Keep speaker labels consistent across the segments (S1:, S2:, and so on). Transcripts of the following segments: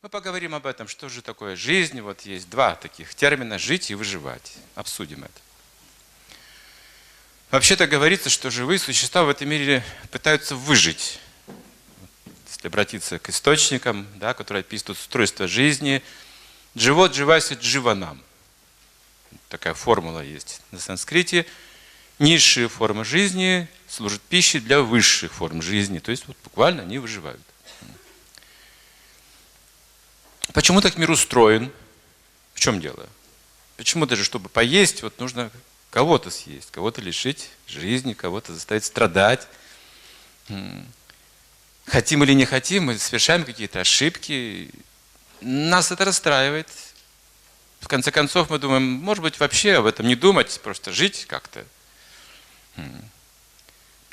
S1: Мы поговорим об этом, что же такое жизнь. Вот есть два таких термина – жить и выживать. Обсудим это. Вообще-то говорится, что живые существа в этом мире пытаются выжить. Если обратиться к источникам, да, которые описывают устройство жизни, «Дживот дживаси дживанам». Такая формула есть на санскрите. Низшие формы жизни служат пищей для высших форм жизни. То есть вот буквально они выживают. Почему так мир устроен? В чем дело? Почему даже чтобы поесть, вот нужно кого-то съесть, кого-то лишить жизни, кого-то заставить страдать? Хотим или не хотим, мы совершаем какие-то ошибки. Нас это расстраивает. В конце концов, мы думаем, может быть, вообще об этом не думать, просто жить как-то.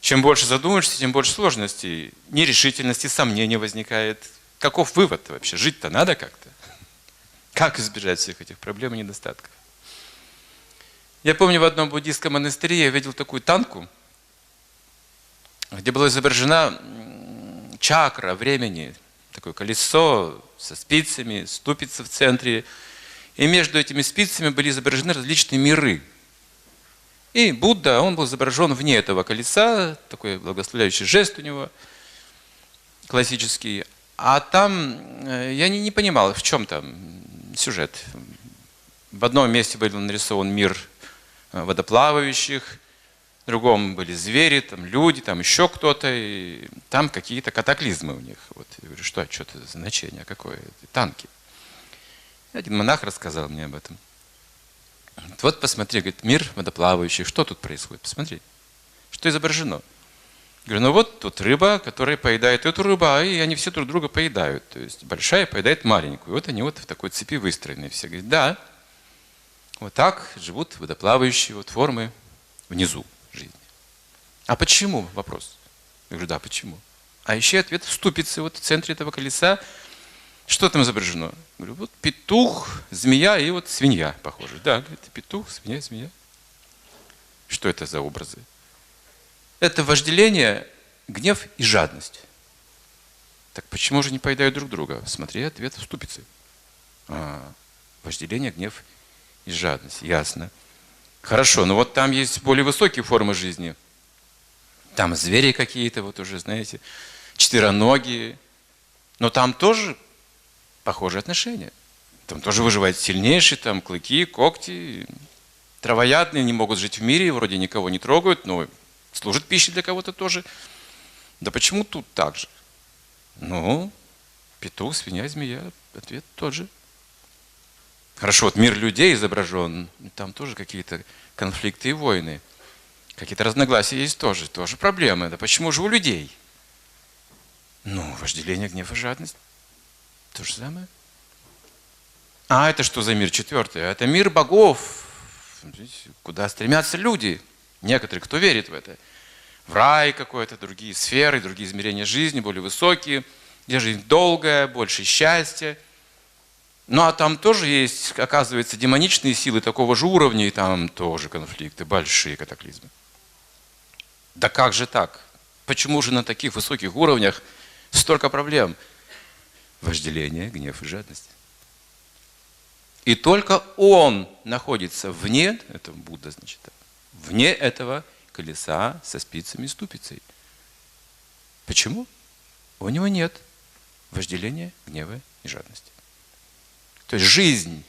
S1: Чем больше задумаешься, тем больше сложностей, нерешительности, сомнений возникает. Каков вывод вообще? Жить-то надо как-то. Как избежать всех этих проблем и недостатков? Я помню, в одном буддийском монастыре я видел такую танку, где была изображена чакра времени, такое колесо со спицами, ступица в центре. И между этими спицами были изображены различные миры. И Будда, он был изображен вне этого колеса, такой благословляющий жест у него, классический. А там я не понимал, в чем там сюжет. В одном месте был нарисован мир водоплавающих, в другом были звери, там люди, там еще кто-то, и там какие-то катаклизмы у них. Вот я говорю, что это за значение, какое? Танки. И один монах рассказал мне об этом. Вот посмотри, говорит, мир водоплавающий, что тут происходит? Посмотри, что изображено. Говорю, ну вот тут рыба, которая поедает эту рыбу, и они все друг друга поедают. То есть большая поедает маленькую. Вот они вот в такой цепи выстроены. Все говорят, да, вот так живут водоплавающие вот формы внизу жизни. А почему? Вопрос. Я говорю, да, почему? А ищи ответ в ступице, вот в центре этого колеса. Что там изображено? Говорю, вот петух, змея и вот свинья, похоже. Да, говорит, петух, свинья, змея. Что это за образы? Это вожделение, гнев и жадность. Так почему же не поедают друг друга? Смотри, ответ в ступице. Вожделение, гнев и жадность. Ясно. Хорошо, но вот там есть более высокие формы жизни. Там звери какие-то, вот уже, знаете, четвероногие. Но там тоже похожие отношения. Там тоже выживают сильнейшие, там клыки, когти. Травоядные не могут жить в мире, вроде никого не трогают, но служат пищей для кого-то тоже. Да почему тут так же? Ну, петух, свинья, змея, ответ тот же. Хорошо, вот мир людей изображен, там тоже какие-то конфликты и войны. Какие-то разногласия есть тоже проблемы. Да почему же у людей? Ну, вожделение, гнев и жадность. То же самое. А это что за мир четвертый? Это мир богов, куда стремятся люди. Некоторые, кто верит в это. В рай какой-то, другие сферы, другие измерения жизни, более высокие, где жизнь долгая, больше счастья. Ну а там тоже есть, оказывается, демоничные силы такого же уровня, и там тоже конфликты, большие катаклизмы. Да как же так? Почему же на таких высоких уровнях столько проблем? Вожделение, гнев и жадность. И только он находится вне, это Будда, значит, вне этого колеса со спицами и ступицей. Почему? У него нет вожделения, гнева и жадности. То есть жизнь,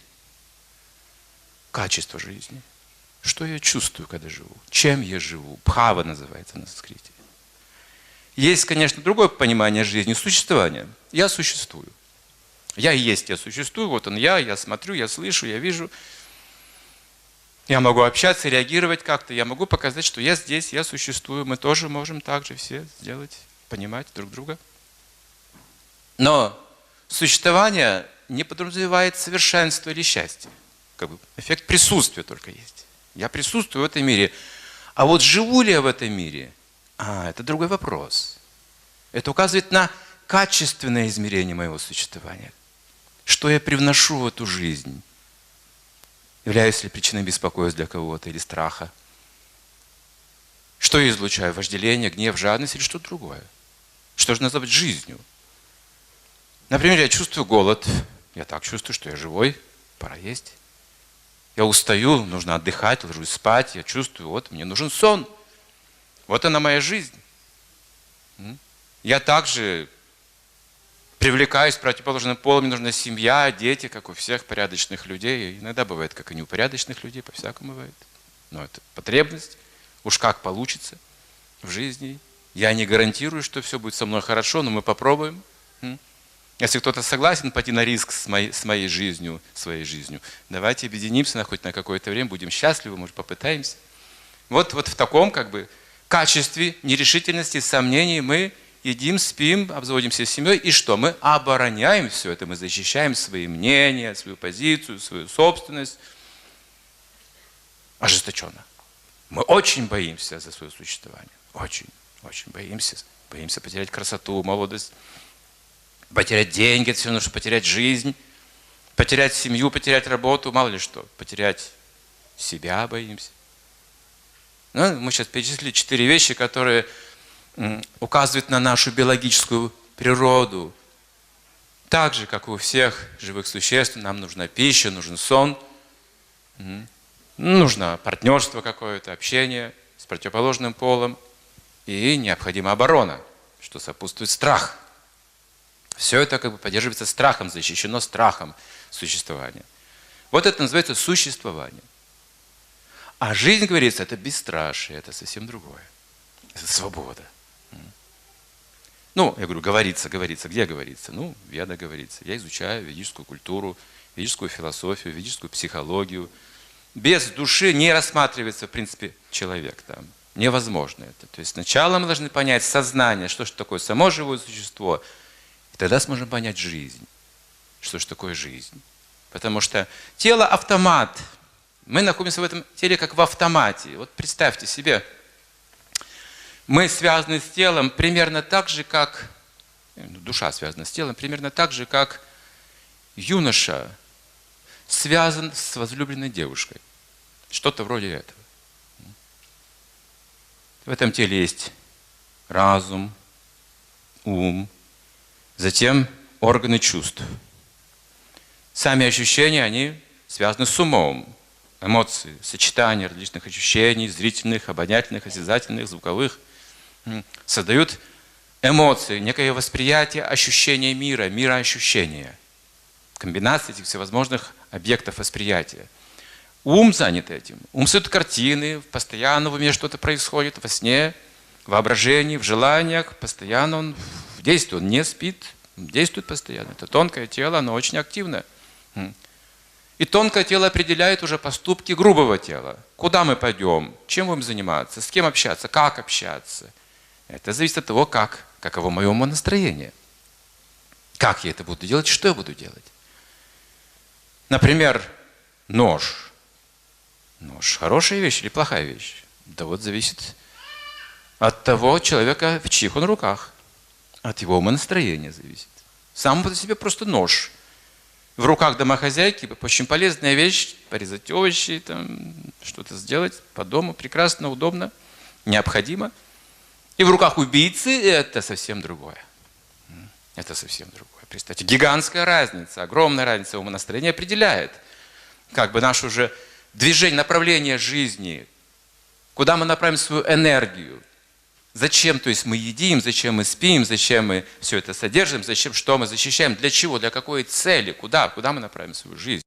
S1: качество жизни. Что я чувствую, когда живу? Чем я живу? Бхава называется на санскрите. Есть, конечно, другое понимание жизни, существования. Я существую. Я и есть, я существую, вот он я смотрю, я слышу, я вижу. Я могу общаться, реагировать как-то, я могу показать, что я здесь, я существую. Мы тоже можем так же все сделать, понимать друг друга. Но существование не подразумевает совершенство или счастье. Как бы эффект присутствия только есть. Я присутствую в этом мире. А вот живу ли я в этом мире? Это другой вопрос. Это указывает на качественное измерение моего существования. Что я привношу в эту жизнь? Являюсь ли причиной беспокойства для кого-то или страха? Что я излучаю? Вожделение, гнев, жадность или что-то другое? Что же называть жизнью? Например, я чувствую голод. Я так чувствую, что я живой, пора есть. Я устаю, нужно отдыхать, ложусь спать. Я чувствую, вот мне нужен сон. Вот она моя жизнь. Я также привлекаюсь противоположным полом, мне нужна семья, дети, как у всех порядочных людей. Иногда бывает, как и неупорядочных людей, по-всякому бывает. Но это потребность. Уж как получится в жизни. Я не гарантирую, что все будет со мной хорошо, но мы попробуем. Если кто-то согласен пойти на риск с моей жизнью, давайте объединимся хоть на какое-то время, будем счастливы, может, попытаемся. Вот в таком качестве нерешительности, сомнений мы едим, спим, обзаводимся семьей. И что? Мы обороняем все это, мы защищаем свои мнения, свою позицию, свою собственность. Ожесточенно. Мы очень боимся за свое существование. Очень, очень боимся. Боимся потерять красоту, молодость, потерять деньги, это все равно, что потерять жизнь, потерять семью, потерять работу, мало ли что. Потерять себя боимся. Ну, мы сейчас перечислили 4 вещи, которые указывают на нашу биологическую природу. Так же, как у всех живых существ, нам нужна пища, нужен сон, нужно партнерство какое-то, общение с противоположным полом, и необходима оборона, что сопутствует страх. Все это поддерживается страхом, защищено страхом существования. Вот это называется существование. А жизнь, говорится, это бесстрашие, это совсем другое. Это свобода. Ну, я говорю, говорится. Где говорится? Ну, Веда говорится. Я изучаю ведическую культуру, ведическую философию, ведическую психологию. Без души не рассматривается, в принципе, человек там. Невозможно это. То есть сначала мы должны понять сознание, что же такое само живое существо, и тогда сможем понять жизнь. Что же такое жизнь? Потому что тело – автомат. Мы находимся в этом теле как в автомате. Вот представьте себе, мы связаны с телом примерно так же, как, душа связана с телом, примерно так же, как юноша связан с возлюбленной девушкой. Что-то вроде этого. В этом теле есть разум, ум, затем органы чувств. Сами ощущения, они связаны с умом. Эмоции, сочетание различных ощущений, зрительных, обонятельных, осязательных, звуковых, создают эмоции, некое восприятие, ощущение мира, мироощущения. Комбинация этих всевозможных объектов восприятия. Ум занят этим. Ум создает картины, постоянно в уме что-то происходит, во сне, в воображении, в желаниях, постоянно он действует, он не спит, действует постоянно. Это тонкое тело, оно очень активно. И тонкое тело определяет уже поступки грубого тела. Куда мы пойдем, чем будем заниматься, с кем общаться, как общаться. Это зависит от того, каково мое умонастроение. Как я это буду делать, что я буду делать. Например, нож. Нож – хорошая вещь или плохая вещь? Да вот зависит от того человека, в чьих он руках. От его умонастроения зависит. Сам по себе просто нож. В руках домохозяйки очень полезная вещь, порезать овощи, что-то сделать по дому, прекрасно, удобно, необходимо. И в руках убийцы это совсем другое. Это совсем другое. Представьте, гигантская разница, огромная разница умонастроения определяет наше уже движение, направление жизни, куда мы направим свою энергию. Зачем, то есть мы едим, зачем мы спим, зачем мы все это содержим, зачем, что мы защищаем, для чего, для какой цели, куда мы направим свою жизнь.